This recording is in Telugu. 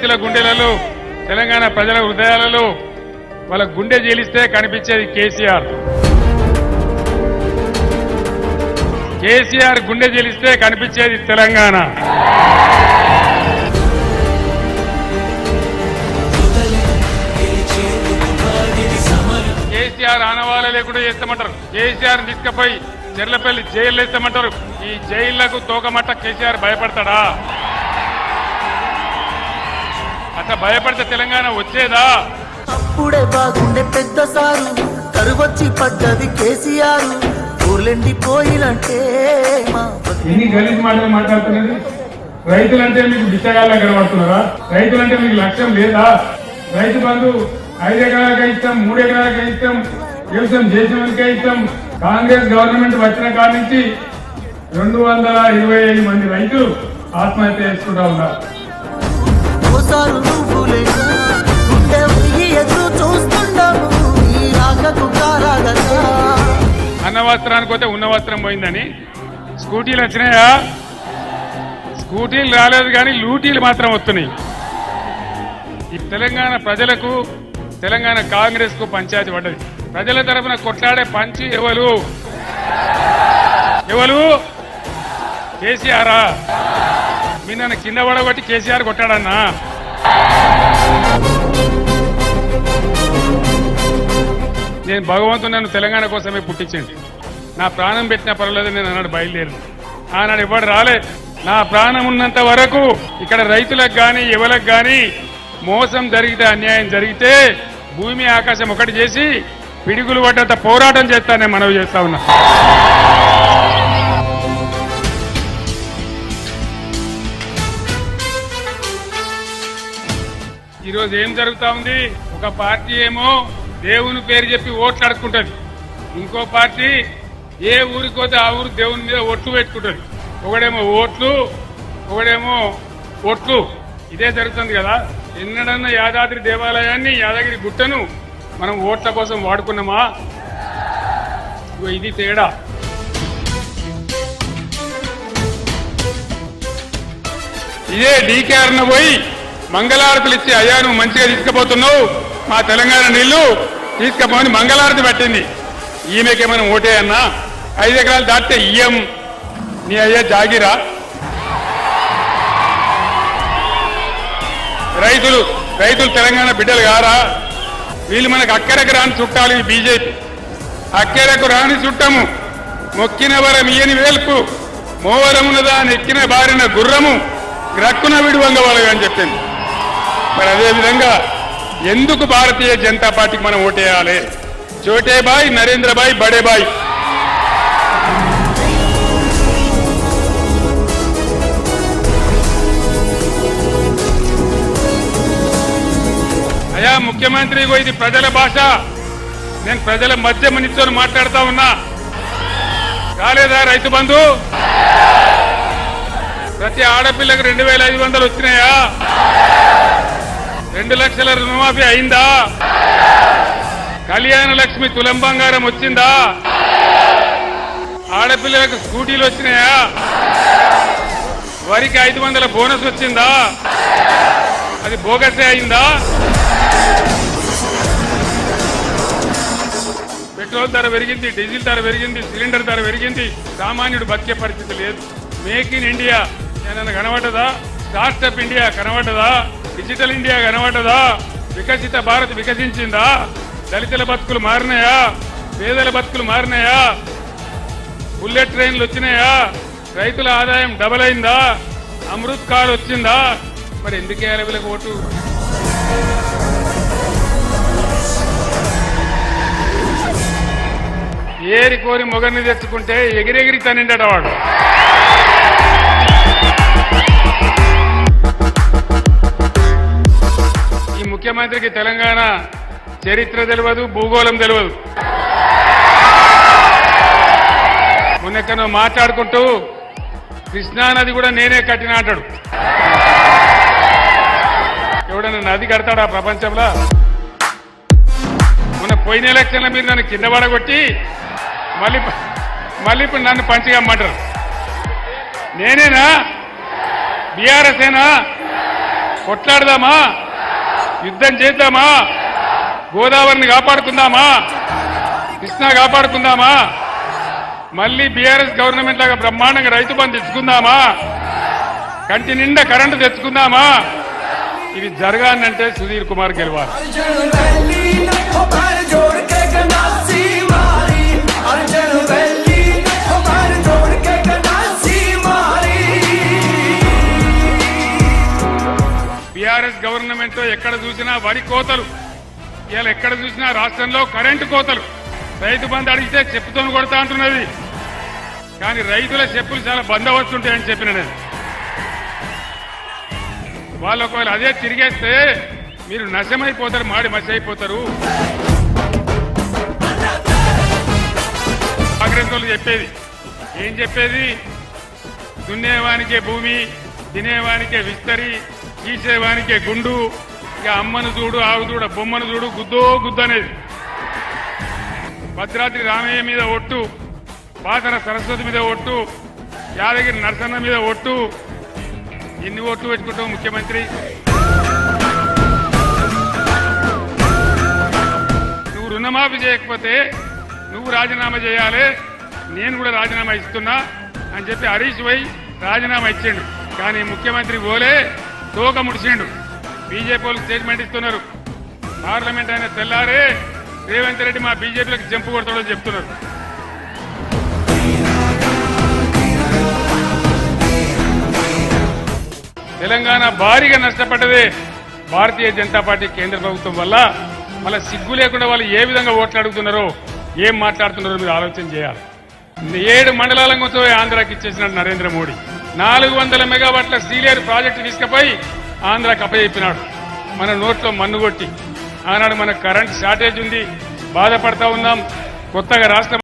రైతుల గుండెలలో తెలంగాణ ప్రజల హృదయాలలో వాళ్ళ గుండె జీలిస్తే కనిపించేది కేసీఆర్. కేసీఆర్ గుండె జీలిస్తే కనిపించేది తెలంగాణ. కేసీఆర్ ఆనవాళ్ళ లేకుండా చేస్తామంటారు. కేసీఆర్ తీసుకుపోయి చెర్లపల్లి జైలు వేస్తామంటారు. ఈ జైళ్లకు తోకమట్ట కేసీఆర్ భయపడతాడా? అట్లా భయపడితే తెలంగాణ వచ్చేదా? అప్పుడే బాగుండే పెద్ద సారు కరువచ్చి పడ్డది కేసీఆర్. ఊర్లెండిపోయినంటే ఎన్ని గలీజ్ మాటలు మాట్లాడుతున్నది. రైతులంటే మీకు బిచ్చగాళ్ళ కనబడుతున్నారా? రైతులంటే మీకు లక్ష్యం లేదా? రైతు బంధు 5 ఎకరాలకే ఇస్తాం, 3 ఎకరాలకే ఇస్తాం, వ్యవసాయం చేసేందుకే ఇస్తాం. కాంగ్రెస్ గవర్నమెంట్ వచ్చిన కాడి నుంచి 225 మంది రైతులు ఆత్మహత్య చేసుకుంటా ఉన్నారు. అన్న వస్త్రానికి పోతే ఉన్న వస్త్రం పోయిందని స్కూటీలు వచ్చినాయా? స్కూటీలు రాలేదు కానీ లూటీలు మాత్రం వస్తున్నాయి. ఈ తెలంగాణ ప్రజలకు, తెలంగాణ కాంగ్రెస్ కు పంచాయతీ పడ్డది. ప్రజల తరఫున కొట్లాడే పంచి ఎవరు? కేసీఆరా? మీ నన్ను కింద పడగొట్టి కేసీఆర్ కొట్టాడన్నా? నేను భగవంతుడు నన్ను తెలంగాణ కోసమే పుట్టించండి. నా ప్రాణం పెట్టినా పర్వాలేదు నేను అన్నాడు బయలుదేరి. ఆనాడు ఎవడు రాలే. నా ప్రాణం ఉన్నంత వరకు ఇక్కడ రైతులకు కానీ ఎవరికి కానీ మోసం జరిగితే, అన్యాయం జరిగితే భూమి ఆకాశం ఒకటి చేసి పిడుగులు పడ్డంత పోరాటం చేస్తానే మనవి చేస్తా ఉన్నా. ఈరోజు ఏం జరుగుతా ఉంది? ఒక పార్టీ ఏమో దేవుని పేరు చెప్పి ఓట్లు అడుక్కుంటది. ఇంకో పార్టీ ఏ ఊరికి పోతే ఆ ఊరు దేవుని మీద ఒట్లు పెట్టుకుంటది. ఒకడేమో ఓట్లు, ఒకడేమో ఒట్లు. ఇదే జరుగుతుంది కదా. ఎన్నడన్నా యాదాద్రి దేవాలయాన్ని, యాదగిరి గుట్టను మనం ఓట్ల కోసం వాడుకున్నామా? ఇది తేడా. ఇదే డీకేఆర్ను పోయి మంగళారతులు ఇచ్చి, అయ్యా నువ్వు మంచిగా తీసుకుపోతున్నావు, మా తెలంగాణ నీళ్లు తీసుకుపోని మంగళారతి పట్టింది. ఈమెకేమైనా ఓటే అన్నా? 5 ఎకరాలు దాటితే ఇయ్యం. నీ అయ్యా జాగిరా? రైతులు తెలంగాణ బిడ్డలు కారా? వీళ్ళు మనకు అక్కరకు రాని చుట్టాలు. ఈ బీజేపీ అక్కరకు రాని చుట్టము. మొక్కిన వరం ఇయని వేల్పు, మోవరమునదా నెక్కిన బారిన గుర్రము, గ్రక్కున విడువంగవాళ్ళు అని చెప్పింది. మరి అదేవిధంగా ఎందుకు భారతీయ జనతా పార్టీకి మనం ఓటేయాలి? చోటేబాయ్, నరేంద్రబాయ్, బడేబాయ్. అయ్యా ముఖ్యమంత్రి, ఇది ప్రజల భాష. నేను ప్రజల మధ్య నిల్చొని మాట్లాడుతా ఉన్నా. కాలేదా రైతు బంధు? ప్రతి ఆడపిల్లకు 2500 వచ్చినాయా? 2 లక్షల రుణమాఫీ అయిందా? కళ్యాణ లక్ష్మి తులం బంగారం వచ్చిందా? ఆడపిల్లలకు స్కూటీలు వచ్చినాయా? వరికి 500 బోనస్ వచ్చిందా? అది బోగసే అయిందా? పెట్రోల్ ధర పెరిగింది, డీజిల్ ధర పెరిగింది, సిలిండర్ ధర పెరిగింది. సామాన్యుడు బతికే పరిస్థితి లేదు. మేక్ ఇన్ ఇండియా ఏమన్నా కనబడ్డదా? స్టార్టప్ ఇండియా కనబడ్డదా? డిజిటల్ ఇండియా కనబడ్డదా? వికసిత భారత్ వికసించిందా? దళితుల బతుకులు మారినాయా? పేదల బతుకులు మారినాయా? బుల్లెట్ ట్రైన్లు వచ్చినాయా? రైతుల ఆదాయం డబల్ అయిందా? అమృత్ కార్ వచ్చిందా? మరి ఎందుకే వీళ్ళకి ఓటు? ఏరి కోరి మొగర్ని తెచ్చుకుంటే ఎగిరెగిరి తనిండట వాడు. ఈ ముఖ్యమంత్రికి తెలంగాణ చరిత్ర తెలియదు, భూగోళం తెలియదు. మొన్నెక్కడో మాట్లాడుకుంటూ కృష్ణానది కూడా నేనే కట్టిన అంటాడు. ఎవడన్నా నది కడతాడా ప్రపంచంలో? మొన్న పోయిన ఎలక్షన్ల మీరు నన్ను కింద పడగొట్టి మళ్ళీ ఇప్పుడు నన్ను పంచిగమ్మంటారు. నేనేనా? బీఆర్ఎస్ ఏనా? కొట్లాడదామా, యుద్ధం చేద్దామా, గోదావరిని కాపాడుకుందామా, కృష్ణా కాపాడుకుందామా, మళ్ళీ బీఆర్ఎస్ గవర్నమెంట్ లాగా బ్రహ్మాండంగా రైతు బంధు తెచ్చుకుందామా, కంటి నిండా కరెంటు తెచ్చుకుందామా? ఇవి జరగాలంటే సుధీర్ కుమార్ గెలవాలి. బీఆర్ఎస్ గవర్నమెంట్ లో ఎక్కడ చూసినా వరి కోతలు, ఇలా ఎక్కడ చూసినా రాష్ట్రంలో కరెంటు కోతలు. రైతు బంధు అడిగితే చెప్పుతో కొడతా అంటున్నది, కానీ రైతుల చెప్పులు చాలా బందవస్తుంటాయని చెప్పిన నేను. వాళ్ళు ఒకవేళ అదే తిరిగేస్తే మీరు నశమైపోతారు, మాడి మసి అయిపోతారు. కాంగ్రెస్ వాళ్ళు చెప్పేది ఏం చెప్పేది? దున్నేవానికే భూమి, తినేవానికే విస్తరి, గీసేవానికే గుండు, ఇక అమ్మను చూడు, ఆవు చూడ, బొమ్మను చూడు, గుద్దో గుద్దు అనేది. భద్రాద్రి రామయ్య మీద ఒట్టు, పాతర సరస్వతి మీద ఒట్టు, యాదగిరి నరసన్న మీద ఒట్టు. ఎన్ని ఓట్లు పెట్టుకుంటావు ముఖ్యమంత్రి? నువ్వు రుణమాఫీ చేయకపోతే నువ్వు రాజీనామా చేయాలి, నేను కూడా రాజీనామా ఇస్తున్నా అని చెప్పి హరీష్ పోయి రాజీనామా ఇచ్చిండు. కానీ ముఖ్యమంత్రి పోలే, తోక ముడిచిండు. బీజేపీ వాళ్ళు స్టేట్మెంట్ ఇస్తున్నారు, పార్లమెంట్ అయిన తెల్లారే రేవంత్ రెడ్డి మా బీజేపీలకు జంపు కొడతాడని చెప్తున్నారు. తెలంగాణ భారీగా నష్టపడ్డదే భారతీయ జనతా పార్టీ కేంద్ర ప్రభుత్వం వల్ల. మళ్ళీ సిగ్గు లేకుండా వాళ్ళు ఏ విధంగా ఓట్లు అడుగుతున్నారో, ఏం మాట్లాడుతున్నారో మీరు ఆలోచన చేయాలి. 7 మండలాల కోసం ఆంధ్రాకి ఇచ్చేసినాడు నరేంద్ర మోడీ. 400 మెగావాట్ల సీలియర్ ప్రాజెక్టు తీసుకుపోయి ఆంధ్రాకి అప్పచెప్పినాడు. మన నోట్లో మన్ను కొట్టి. ఆనాడు మనకు కరెంట్ షార్టేజ్ ఉంది, బాధపడతా ఉన్నాం. కొత్తగా రాష్ట్రం